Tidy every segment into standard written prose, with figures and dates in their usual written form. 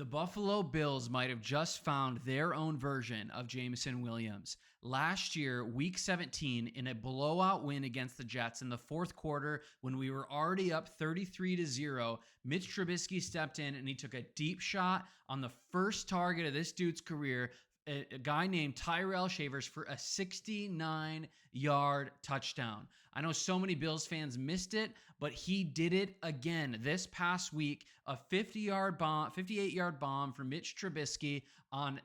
The Buffalo Bills might have just found their own version of Jameson Williams. Last year, week 17, in a blowout win against the Jets in the fourth quarter, when we were already up 33-0, Mitch Trubisky stepped in and he took a deep shot on the first target of this dude's career, a guy named Tyrell Shavers, for a 69-yard touchdown. I know so many Bills fans missed it, but he did it again this past week. A 58-yard bomb from Mitch Trubisky on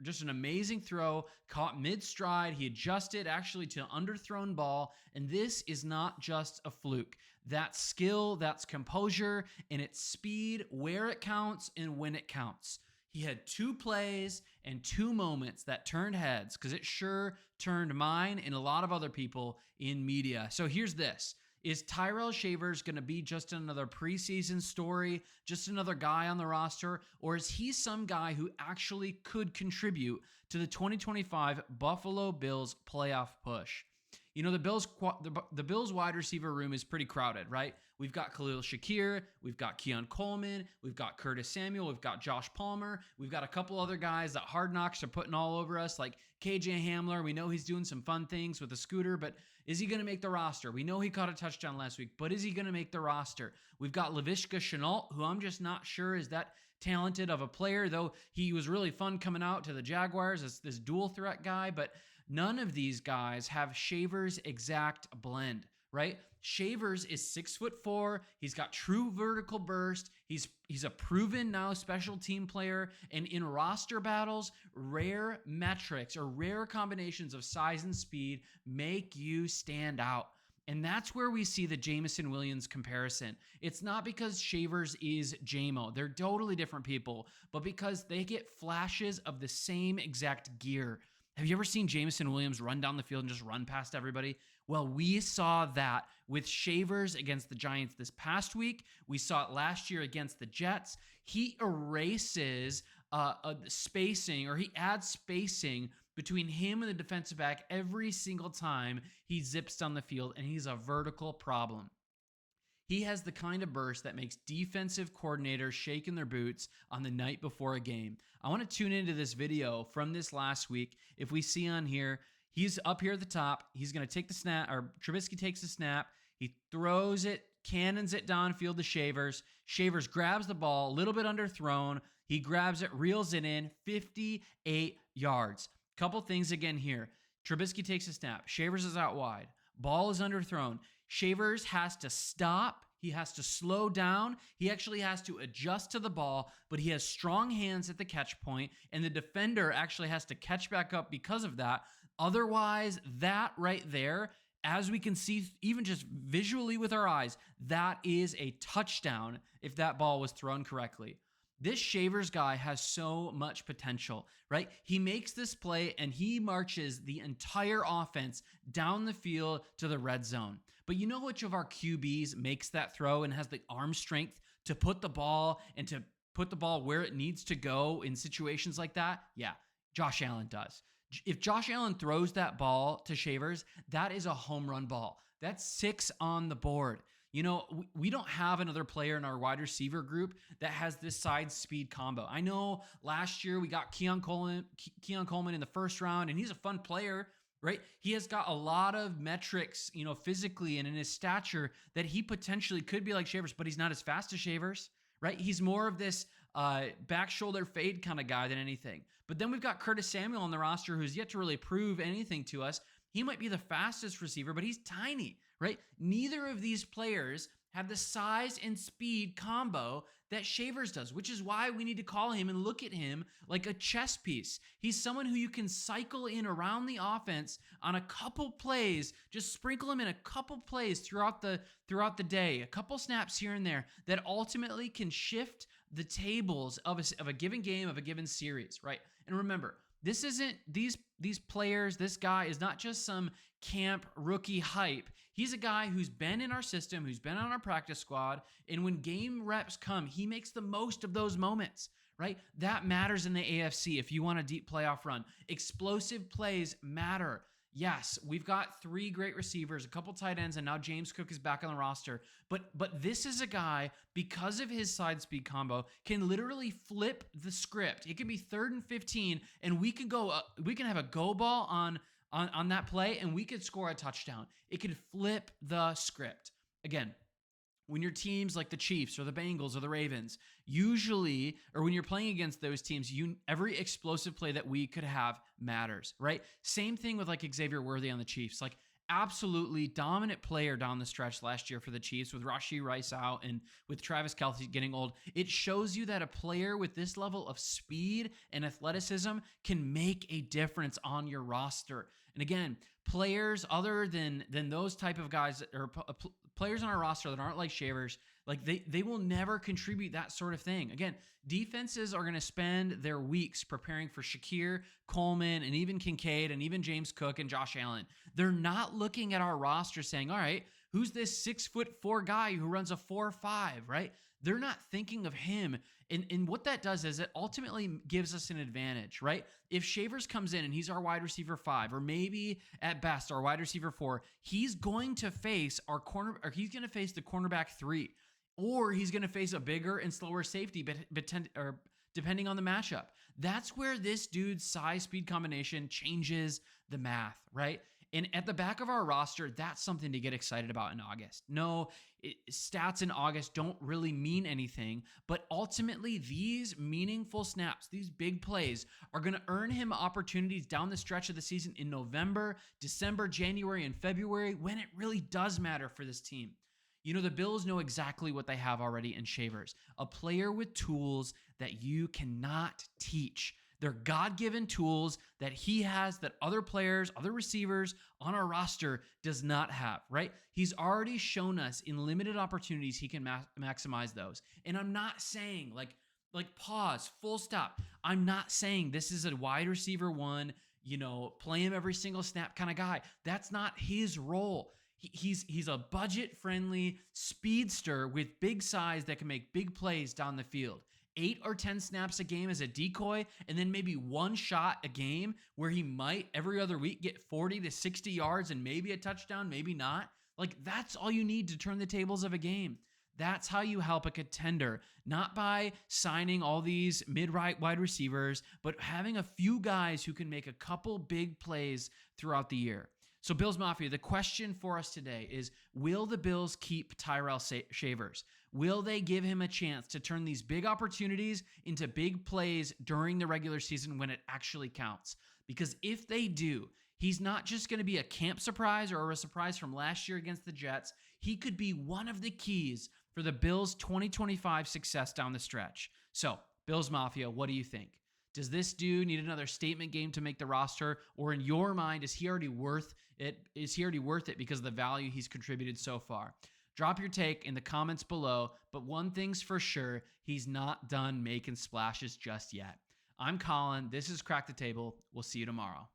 just an amazing throw, caught mid-stride. He adjusted actually to an underthrown ball, and this is not just a fluke. That's skill, that's composure, and it's speed where it counts and when it counts. He had 2 plays and 2 moments that turned heads, because it sure turned mine and a lot of other people in media. So here's this. Is Tyrell Shavers going to be just another preseason story, just another guy on the roster, or is he some guy who actually could contribute to the 2025 Buffalo Bills playoff push? You know, the Bills wide receiver room is pretty crowded, right? We've got Khalil Shakir, we've got Keon Coleman, we've got Curtis Samuel, we've got Josh Palmer, we've got a couple other guys that Hard Knocks are putting all over us, like KJ Hamler. We know he's doing some fun things with a scooter, but is he going to make the roster? We know he caught a touchdown last week, but is he going to make the roster? We've got Laviska Shenault, who I'm just not sure is that talented of a player, though he was really fun coming out to the Jaguars as this dual threat guy, but none of these guys have Shavers' exact blend, right? Shavers is 6'4". He's got true vertical burst. He's a proven now special team player. And in roster battles, rare metrics or rare combinations of size and speed make you stand out. And that's where we see the Jameson Williams comparison. It's not because Shavers is JMO. They're totally different people, but because they get flashes of the same exact gear. Have you ever seen Jameson Williams run down the field and just run past everybody? Well, we saw that with Shavers against the Giants this past week. We saw it last year against the Jets. He erases spacing, or he adds spacing between him and the defensive back every single time he zips down the field, and he's a vertical problem. He has the kind of burst that makes defensive coordinators shake in their boots on the night before a game. I want to tune into this video from this last week. If we see on here, he's up here at the top. He's going to take the snap, or Trubisky takes the snap. He throws it, cannons it downfield to Shavers. Shavers grabs the ball, a little bit underthrown. He grabs it, reels it in, 58 yards. Couple things again here. Trubisky takes a snap. Shavers is out wide. Ball is underthrown. Shavers has to stop. He has to slow down. He actually has to adjust to the ball, but he has strong hands at the catch point, and the defender actually has to catch back up because of that. Otherwise, that right there, as we can see, even just visually with our eyes, that is a touchdown if that ball was thrown correctly. This Shavers guy has so much potential, right? He makes this play and he marches the entire offense down the field to the red zone. But you know which of our QBs makes that throw and has the arm strength to put the ball where it needs to go in situations like that? Yeah, Josh Allen does. If Josh Allen throws that ball to Shavers, that is a home run ball. That's 6 on the board. You know, we don't have another player in our wide receiver group that has this side speed combo. I know last year we got Keon Coleman in the first round, and he's a fun player, right? He has got a lot of metrics, you know, physically and in his stature that he potentially could be like Shavers, but he's not as fast as Shavers, right? He's more of this back shoulder fade kind of guy than anything. But then we've got Curtis Samuel on the roster who's yet to really prove anything to us. He might be the fastest receiver, but he's tiny, right? Neither of these players have the size and speed combo that Shavers does, which is why we need to call him and look at him like a chess piece. He's someone who you can cycle in around the offense on a couple plays, just sprinkle him in a couple plays throughout the day, a couple snaps here and there that ultimately can shift the tables of a given game, of a given series, right? And remember, this isn't these players, this guy is not just some camp rookie hype. He's a guy who's been in our system, who's been on our practice squad, and when game reps come, he makes the most of those moments, right? That matters in the AFC if you want a deep playoff run. Explosive plays matter. Yes, we've got 3 great receivers, a couple tight ends, and now James Cook is back on the roster. But this is a guy, because of his side speed combo, can literally flip the script. It can be 3rd and 15, and we can have a go ball on that play, and we could score a touchdown. It could flip the script. Again, when your teams like the Chiefs or the Bengals or the Ravens, usually, or when you're playing against those teams, every explosive play that we could have matters, right? Same thing with like Xavier Worthy on the Chiefs. Like, absolutely dominant player down the stretch last year for the Chiefs with Rashee Rice out and with Travis Kelce getting old. It shows you that a player with this level of speed and athleticism can make a difference on your roster. And again, players other than those type of guys, or players on our roster that aren't like Shavers, like they will never contribute that sort of thing. Again, defenses are going to spend their weeks preparing for Shakir, Coleman, and even Kincaid, and even James Cook and Josh Allen. They're not looking at our roster saying, all right, who's this 6'4" guy who runs a 4.5, right? They're not thinking of him. And what that does is it ultimately gives us an advantage, right? If Shavers comes in and he's our wide receiver 5, or maybe at best our wide receiver 4, he's going to face he's going to face the cornerback 3, or he's going to face a bigger and slower safety, depending on the matchup. That's where this dude's size speed combination changes the math, right? And at the back of our roster, that's something to get excited about in August. No, stats in August don't really mean anything, but ultimately these meaningful snaps, these big plays, are going to earn him opportunities down the stretch of the season in November, December, January, and February, when it really does matter for this team. You know, the Bills know exactly what they have already in Shavers, a player with tools that you cannot teach. They're God-given tools that he has that other players, other receivers on our roster does not have, right? He's already shown us in limited opportunities he can maximize those. And I'm not saying, like pause, full stop. I'm not saying this is a wide receiver 1, play him every single snap kind of guy. That's not his role. He's a budget-friendly speedster with big size that can make big plays down the field. 8 or 10 snaps a game as a decoy, and then maybe 1 shot a game where he might every other week get 40 to 60 yards and maybe a touchdown, maybe not. Like, that's all you need to turn the tables of a game. That's how you help a contender, not by signing all these mid-wide receivers, but having a few guys who can make a couple big plays throughout the year. So Bills Mafia, the question for us today is, will the Bills keep Tyrell Shavers? Will they give him a chance to turn these big opportunities into big plays during the regular season when it actually counts? Because if they do, he's not just going to be a camp surprise or a surprise from last year against the Jets. He could be one of the keys for the Bills' 2025 success down the stretch. So, Bills Mafia, what do you think? Does this dude need another statement game to make the roster? Or in your mind, is he already worth it? Is he already worth it because of the value he's contributed so far? Drop your take in the comments below, but one thing's for sure, he's not done making splashes just yet. I'm Colin. This is Crack the Table. We'll see you tomorrow.